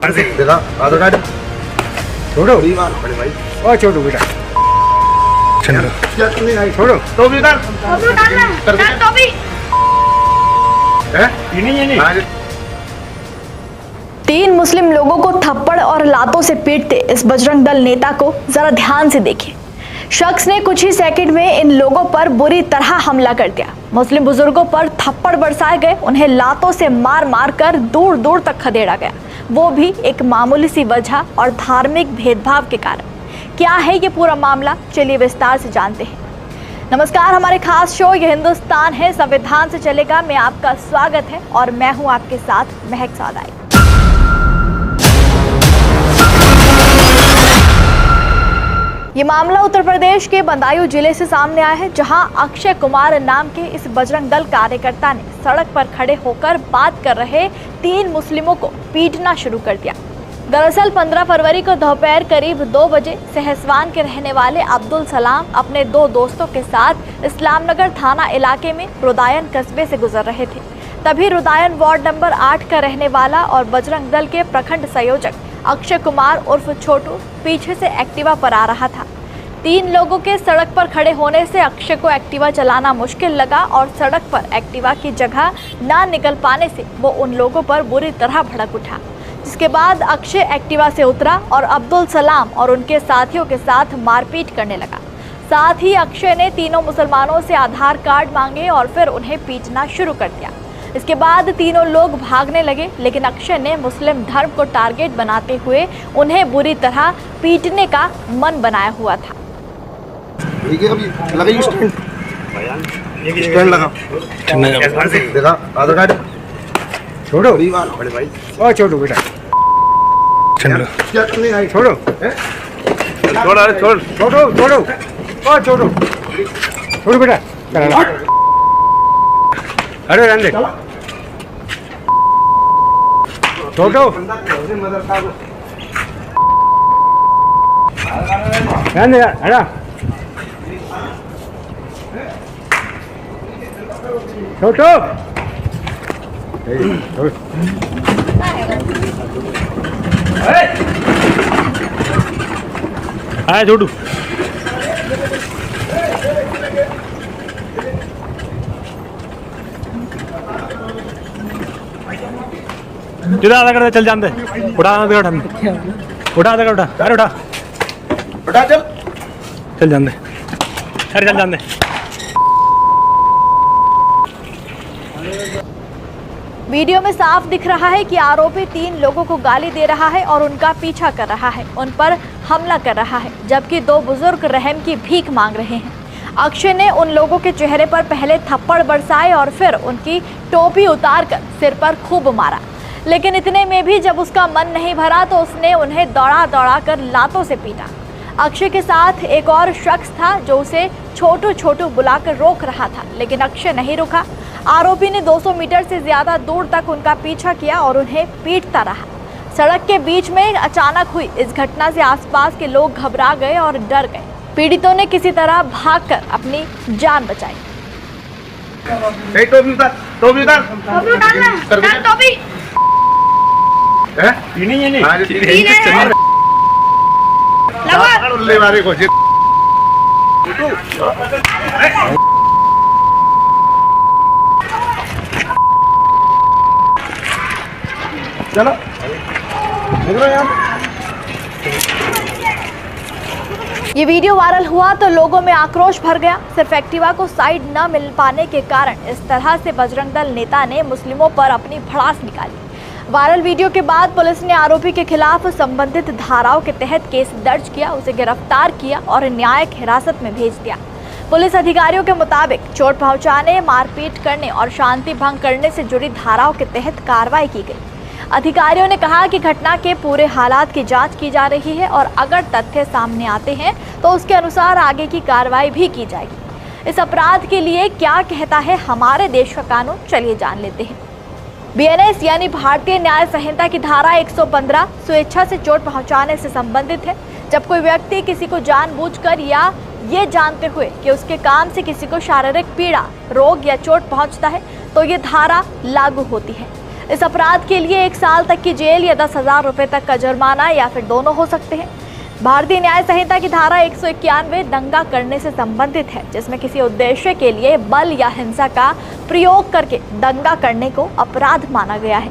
देखा आधार कार्ड छोड़ो बड़े भाई ओ छोड़ो बेटा छोड़ो तो भी उधर तो भी ये नहीं तीन मुस्लिम लोगों को थप्पड़ और लातों से पीटते इस बजरंग दल नेता को जरा ध्यान से देखिए। शख्स ने कुछ ही सेकंड में इन लोगों पर बुरी तरह हमला कर दिया। मुस्लिम बुजुर्गों पर थप्पड़ बरसाए गए, उन्हें लातों से मार मार कर दूर दूर तक खदेड़ा गया, वो भी एक मामूली सी वजह और धार्मिक भेदभाव के कारण। क्या है ये पूरा मामला, चलिए विस्तार से जानते हैं। नमस्कार, हमारे खास शो ये हिंदुस्तान है संविधान से चलेगा में आपका स्वागत है और मैं हूं आपके साथ महक सादाई। ये मामला उत्तर प्रदेश के बदायूं जिले से सामने आया है, जहां अक्षय कुमार नाम के इस बजरंग दल कार्यकर्ता ने सड़क पर खड़े होकर बात कर रहे तीन मुस्लिमों को पीटना शुरू कर दिया। दरअसल 15 फरवरी को दोपहर करीब 2 बजे सहसवान के रहने वाले अब्दुल सलाम अपने 2 दोस्तों के साथ इस्लामनगर थाना इलाके में रुदायन कस्बे से गुजर रहे थे। तभी रुदायन वार्ड नंबर 8 का रहने वाला और बजरंग दल के प्रखंड संयोजक अक्षय कुमार उर्फ छोटू पीछे से एक्टिवा पर आ रहा था। तीन लोगों के सड़क पर खड़े होने से अक्षय को एक्टिवा चलाना मुश्किल लगा और सड़क पर एक्टिवा की जगह ना निकल पाने से वो उन लोगों पर बुरी तरह भड़क उठा, जिसके बाद अक्षय एक्टिवा से उतरा और अब्दुल सलाम और उनके साथियों के साथ मारपीट करने लगा। साथ ही अक्षय ने तीनों मुसलमानों से आधार कार्ड मांगे और फिर उन्हें पीटना शुरू कर दिया। इसके बाद तीनों लोग भागने लगे, लेकिन अक्षय ने मुस्लिम धर्म को टारगेट बनाते हुए उन्हें बुरी तरह पीटने का मन बनाया हुआ था। अभी स्टैंड लगा देखा आधार कार्ड छोड़ो बड़े भाई ओ छोड़ो बेटा छोड़ो छोड़ो छोड़ो ओ छोड़ो छोड़ो बेटा अरे रहने छोड़ो रहने हटा छोटो आया छोटू चल आधा कर चल जान दे उठा आधा कर उठा आधा कर उठा अरे उठा उठा चल जान दे अरे चल जान दे। वीडियो में साफ दिख रहा है कि आरोपी तीन लोगों को गाली दे रहा है और उनका पीछा कर रहा है, उन पर हमला कर रहा है, जबकि 2 बुजुर्ग रहम की भीख मांग रहे हैं। अक्षय ने उन लोगों के चेहरे पर पहले थप्पड़ बरसाए और फिर उनकी टोपी उतारकर सिर पर खूब मारा, लेकिन इतने में भी जब उसका मन नहीं भरा तो उसने उन्हें दौड़ा दौड़ा कर लातों से पीटा। अक्षय के साथ एक और शख्स था जो उसे छोटू छोटू बुलाकर रोक रहा था, लेकिन अक्षय नहीं रुका। आरोपी ने 200 मीटर से ज्यादा दूर तक उनका पीछा किया और उन्हें पीटता रहा। सड़क के बीच में अचानक हुई इस घटना से आसपास के लोग घबरा गए और डर गए। पीड़ितों ने किसी तरह भागकर अपनी जान बचाई। चलो ये वीडियो वायरल हुआ तो लोगों में आक्रोश भर गया। सिर्फ एक्टिवा को साइड न मिल पाने के कारण इस तरह से बजरंग दल नेता ने मुस्लिमों पर अपनी भड़ास निकाली। वायरल वीडियो के बाद पुलिस ने आरोपी के खिलाफ संबंधित धाराओं के तहत केस दर्ज किया, उसे गिरफ्तार किया और न्यायिक हिरासत में भेज दिया। पुलिस अधिकारियों के मुताबिक चोट पहुंचाने, मारपीट करने और शांति भंग करने से जुड़ी धाराओं के तहत कार्रवाई की गई। अधिकारियों ने कहा कि घटना के पूरे हालात की जांच की जा रही है और अगर तथ्य सामने आते हैं तो उसके अनुसार आगे की कार्रवाई भी की जाएगी। इस अपराध के लिए क्या कहता है हमारे देश का कानून, चलिए जान लेते हैं। BNS यानी भारतीय न्याय संहिता की धारा 115 स्वेच्छा से चोट पहुंचाने से संबंधित है। जब कोई व्यक्ति किसी को जानबूझकर या ये जानते हुए कि उसके काम से किसी को शारीरिक पीड़ा, रोग या चोट पहुंचता है तो ये धारा लागू होती है। इस अपराध के लिए 1 साल तक की जेल या 10,000 रुपए तक का जुर्माना या फिर दोनों हो सकते हैं। भारतीय न्याय संहिता की धारा 191 दंगा करने से संबंधित है, जिसमें किसी उद्देश्य के लिए बल या हिंसा का प्रयोग करके दंगा करने को अपराध माना गया है।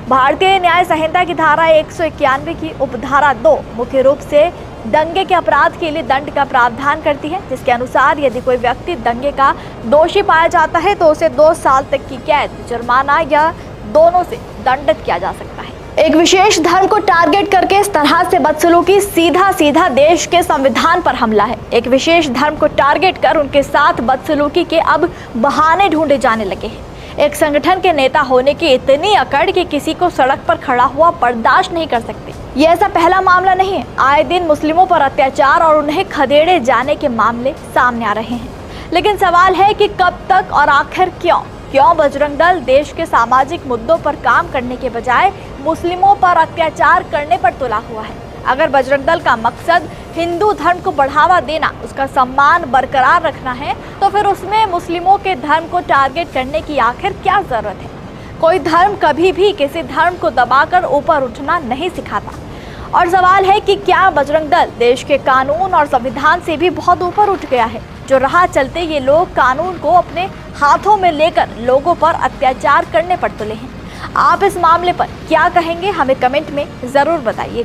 भारतीय न्याय संहिता की धारा 191 की उपधारा 2 मुख्य रूप से दंगे के अपराध के लिए दंड का प्रावधान करती है, जिसके अनुसार यदि कोई व्यक्ति दंगे का दोषी पाया जाता है तो उसे 2 साल तक की कैद, जुर्माना या दोनों से दंडित किया जा सकता है। एक विशेष धर्म को टारगेट करके इस तरह से बदसलूकी सीधा देश के संविधान पर हमला है। एक विशेष धर्म को टारगेट कर उनके साथ बदसलूकी के अब बहाने ढूंढे जाने लगे हैं। एक संगठन के नेता होने की इतनी अकड़ कि किसी को सड़क पर खड़ा हुआ बर्दाश्त नहीं कर सकते। ये ऐसा पहला मामला नहीं है। आए दिन मुस्लिमों पर अत्याचार और उन्हें खदेड़े जाने के मामले सामने आ रहे हैं। लेकिन सवाल है कि कब तक और आखिर क्यों बजरंग दल देश के सामाजिक मुद्दों पर काम करने के बजाय मुस्लिमों पर अत्याचार करने पर तुला हुआ है। अगर बजरंग दल का मकसद हिंदू धर्म को बढ़ावा देना, उसका सम्मान बरकरार रखना है, तो फिर उसमें मुस्लिमों के धर्म को टारगेट करने की आखिर क्या जरूरत है? कोई धर्म कभी भी किसी धर्म को दबाकर ऊपर उठना नहीं सिखाता। और सवाल है कि क्या बजरंग दल देश के कानून और संविधान से भी बहुत ऊपर उठ गया है, जो राह चलते ये लोग कानून को अपने हाथों में लेकर लोगों पर अत्याचार करने पर तुले हैं। आप इस मामले पर क्या कहेंगे, हमें कमेंट में जरूर बताइए।